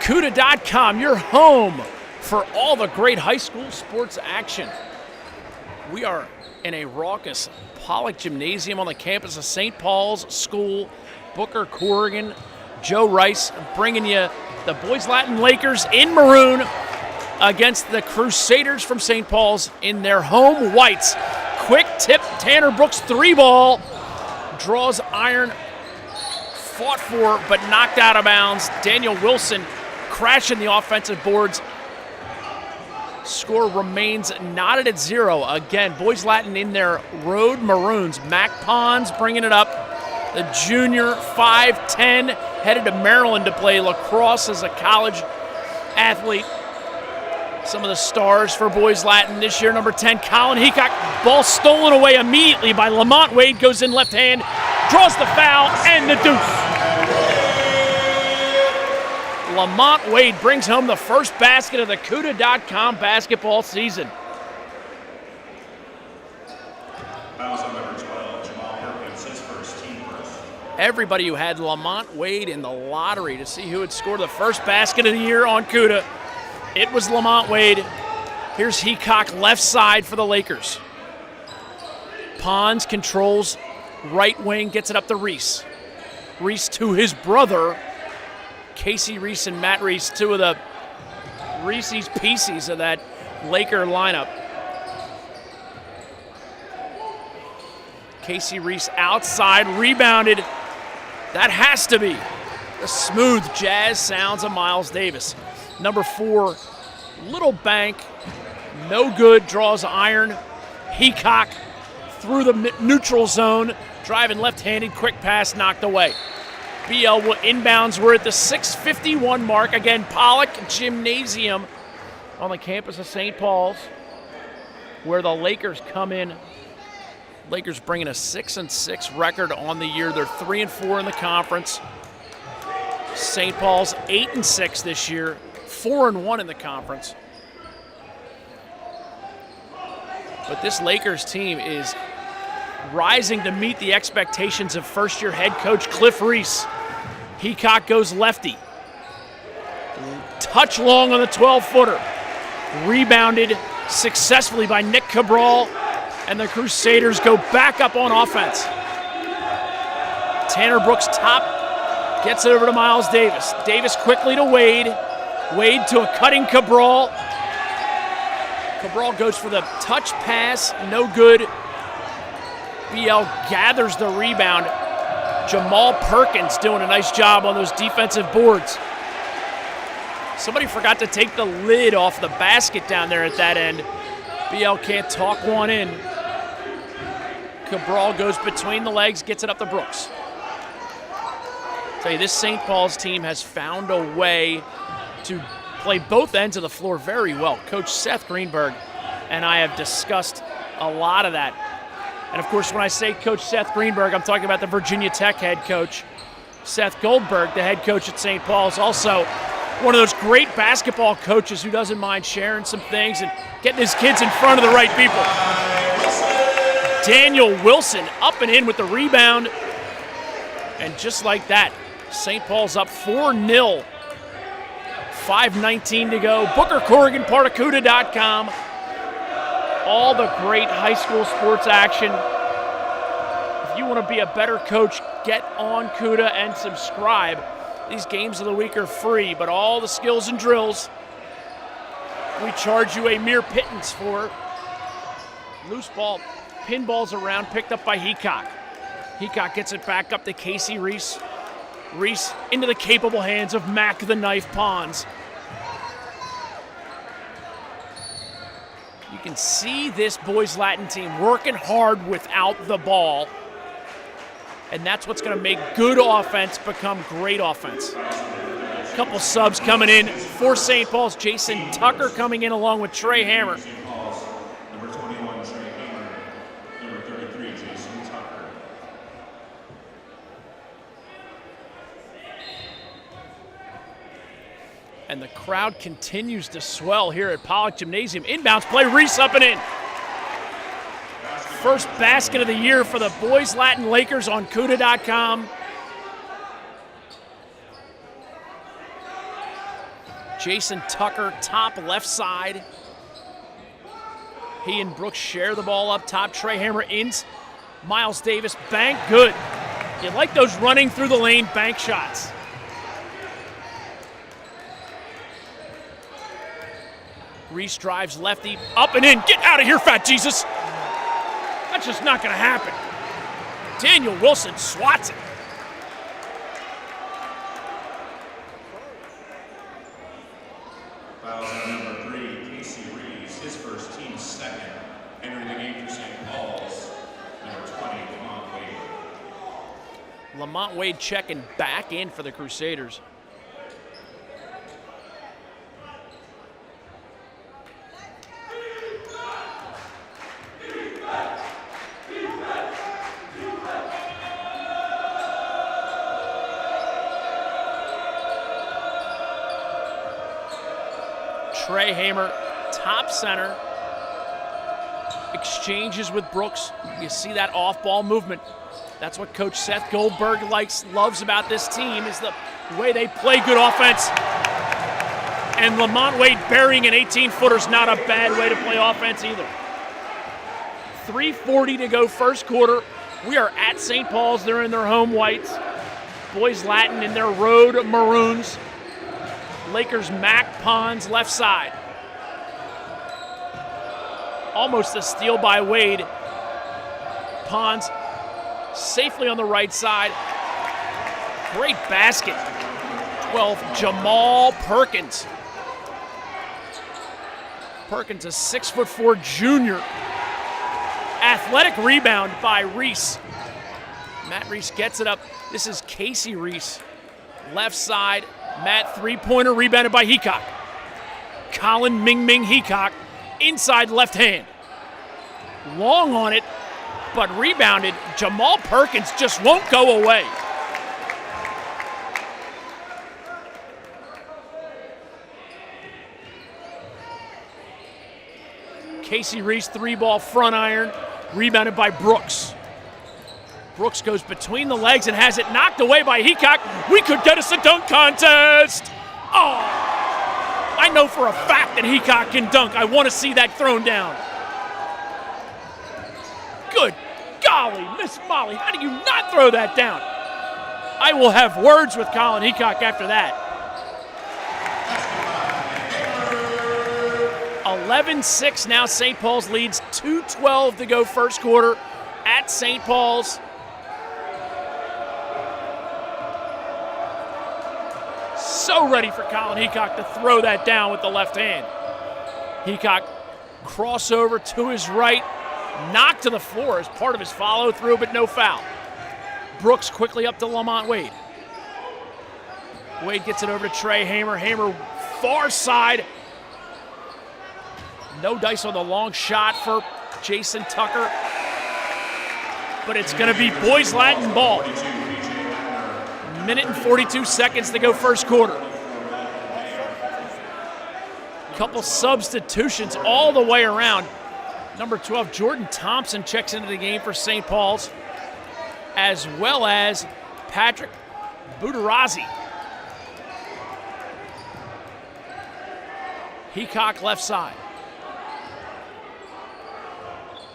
CUDA.com, your home for all the great high school sports action. We are in a raucous Pollock Gymnasium on the campus of St. Paul's School, Booker Corrigan. Joe Rice bringing you the Boys Latin Lakers in maroon against the Crusaders from St. Paul's in their home whites. Quick tip, Tanner Brooks 3-ball, draws iron, fought for but knocked out of bounds. Daniel Wilson crashing the offensive boards. Score remains knotted at 0. Again, Boys Latin in their road maroons. Mac Pons bringing it up. The junior, 5'10", headed to Maryland to play lacrosse as a college athlete. Some of the stars for Boys Latin this year, number 10, Colin Heacock. Ball stolen away immediately by Lamont Wade, goes in left hand, draws the foul, and the deuce. Lamont Wade brings home the first basket of the CUDA.com basketball season. Fouls on number 12, Jamal Perkins, his first team first. Everybody who had Lamont Wade in the lottery to see who would score the first basket of the year on CUDA, it was Lamont Wade. Here's Heacock left side for the Lakers. Pons controls right wing, gets it up to Reese. Reese to his brother, Casey Reese and Matt Reese, two of the Reese's Pieces of that Laker lineup. Casey Reese outside, rebounded. That has to be the smooth jazz sounds of Miles Davis. Number 4, Little Bank, no good, draws iron. Heacock through the neutral zone, driving left-handed, quick pass knocked away. BL inbounds. We're at the 6:51 mark. Again, Pollock Gymnasium on the campus of St. Paul's, where the Lakers come in. Lakers bringing a 6-6 record on the year. They're 3-4 in the conference. St. Paul's 8-6 this year, 4-1 in the conference. But this Lakers team is rising to meet the expectations of first-year head coach Cliff Reese. Heacock goes lefty. Touch long on the 12-footer. Rebounded successfully by Nick Cabral, and the Crusaders go back up on offense. Tanner Brooks top, gets it over to Miles Davis. Davis quickly to Wade. Wade to a cutting Cabral. Cabral goes for the touch pass, no good. BL gathers the rebound. Jamal Perkins doing a nice job on those defensive boards. Somebody forgot to take the lid off the basket down there at that end. BL can't talk one in. Cabral goes between the legs, gets it up to Brooks. Tell you, this St. Paul's team has found a way to play both ends of the floor very well. Coach Seth Greenberg and I have discussed a lot of that. And, of course, when I say Coach Seth Greenberg, I'm talking about the Virginia Tech head coach. Seth Goldberg, the head coach at St. Paul's, also one of those great basketball coaches who doesn't mind sharing some things and getting his kids in front of the right people. Daniel Wilson up and in with the rebound. And just like that, St. Paul's up 4-0. 5:19 to go. Booker Corrigan, part of CUDA.com. All the great high school sports action. If you want to be a better coach, get on CUDA and subscribe. These games of the week are free, but all the skills and drills we charge you a mere pittance for. Loose ball, pinballs around, picked up by Heacock. Heacock gets it back up to Casey Reese. Reese into the capable hands of Mac the Knife Pons. You can see this Boys Latin team working hard without the ball. And that's what's going to make good offense become great offense. A couple subs coming in for St. Paul's. Jason Tucker coming in along with Trey Hammer. Number 21, Trey Hammer. Number 33, Jason Tucker. And the crowd continues to swell here at Pollock Gymnasium. Inbounds play, Reese up and in. First basket of the year for the Boys Latin Lakers on CUDA.com. Jason Tucker, top left side. He and Brooks share the ball up top. Trey Hammer in. Miles Davis, bank, good. You like those running through the lane bank shots. Reese drives lefty, up and in. Get out of here, Fat Jesus. That's just not going to happen. Daniel Wilson swats it. Foul on number 3, Casey Reeves, his first team's second. Entering the game for St. Paul's, number 20, Lamont Wade. Lamont Wade checking back in for the Crusaders. Trey Hammer, top center, exchanges with Brooks. You see that off-ball movement. That's what Coach Seth Goldberg loves about this team is the way they play good offense. And Lamont Wade burying an 18-footer is not a bad way to play offense either. 3:40 to go first quarter. We are at St. Paul's. They're in their home whites. Boys Latin in their road maroons. Lakers Mac Pons left side. Almost a steal by Wade. Pons safely on the right side. Great basket. 12, Jamal Perkins. Perkins, a 6'4" junior. Athletic rebound by Reese. Matt Reese gets it up. This is Casey Reese. Left side. Matt, three-pointer rebounded by Heacock. Colin Ming Heacock, inside left hand. Long on it, but rebounded. Jamal Perkins just won't go away. Casey Reese, three-ball front iron, rebounded by Brooks. Brooks goes between the legs and has it knocked away by Heacock. We could get us a dunk contest. Oh, I know for a fact that Heacock can dunk. I want to see that thrown down. Good golly, Miss Molly, how do you not throw that down? I will have words with Colin Heacock after that. 11-6 now, St. Paul's leads. 2:12 to go first quarter at St. Paul's. So ready for Colin Heacock to throw that down with the left hand. Heacock crossover to his right, knocked to the floor as part of his follow through, but no foul. Brooks quickly up to Lamont Wade. Wade gets it over to Trey Hammer. Hammer far side. No dice on the long shot for Jason Tucker. But it's going to be Boys Latin ball. Minute and 42 seconds to go first quarter. Couple substitutions all the way around. Number 12, Jordan Thompson checks into the game for St. Paul's, as well as Patrick Budarazzi. Heacock left side.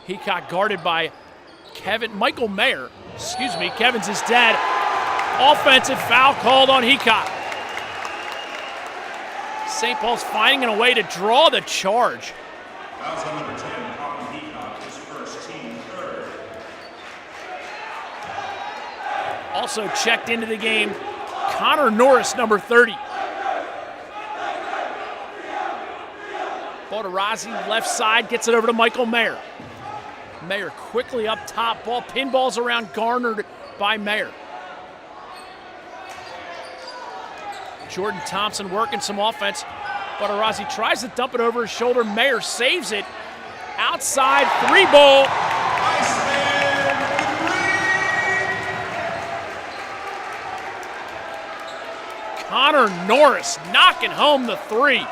Heacock guarded by Michael Mayer. Kevin's his dad. Offensive foul called on Heacock. St. Paul's finding a way to draw the charge. Fouls on number 10, Colin Heacock, his first team third. Also checked into the game, Connor Norris, number 30. Budarazzi left side gets it over to Michael Mayer. Mayer quickly up top, ball pinballs around, garnered by Mayer. Jordan Thompson working some offense. Budarazzi tries to dump it over his shoulder. Mayer saves it. Outside, three ball. Connor Norris knocking home the three.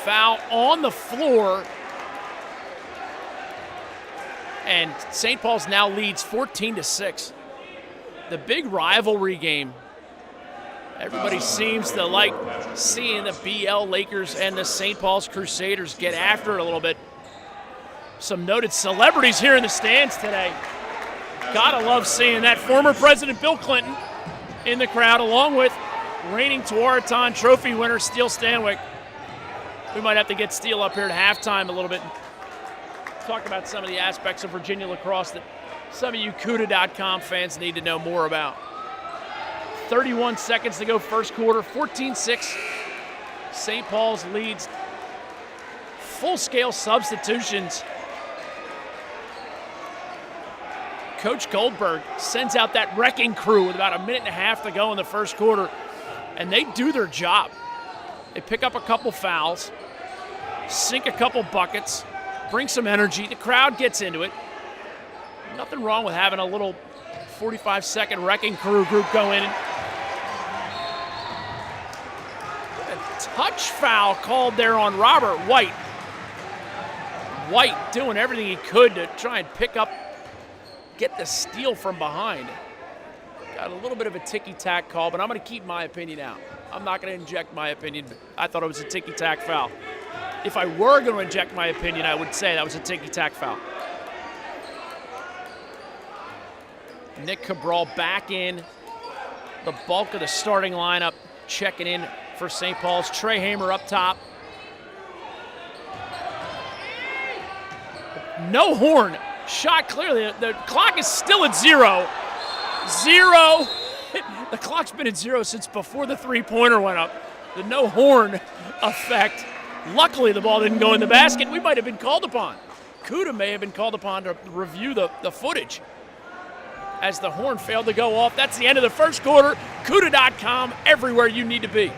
Foul on the floor. And St. Paul's now leads 14-6. The big rivalry game Everybody seems to like seeing the BL Lakers and the St. Paul's Crusaders get after it a little bit. Some noted celebrities here in the stands today. Gotta love seeing that. Former President Bill Clinton in the crowd, along with reigning Tewaaraton Trophy winner Steele Stanwyck. We might have to get Steele up here at halftime a little bit and talk about some of the aspects of Virginia lacrosse that some of you CUDA.com fans need to know more about. 31 seconds to go first quarter, 14-6. St. Paul's leads. Full-scale substitutions. Coach Goldberg sends out that wrecking crew with about a minute and a half to go in the first quarter, and they do their job. They pick up a couple fouls, sink a couple buckets, bring some energy. The crowd gets into it. Nothing wrong with having a little 45-second wrecking crew group go in. A touch foul called there on Robert White. White doing everything he could to try and get the steal from behind. Got a little bit of a ticky-tack call, but I'm going to keep my opinion out. I'm not going to inject my opinion, but I thought it was a ticky-tack foul. If I were going to inject my opinion, I would say that was a ticky-tack foul. Nick Cabral back in. The bulk of the starting lineup checking in for St. Paul's. Trey Hamer up top. No horn. Shot clearly. The clock is still at 0. 0. The clock's been at 0 since before the three-pointer went up. The no horn effect. Luckily, the ball didn't go in the basket. We might have been called upon. CUDA may have been called upon to review the footage as the horn failed to go off. That's the end of the first quarter. CUDA.com, everywhere you need to be.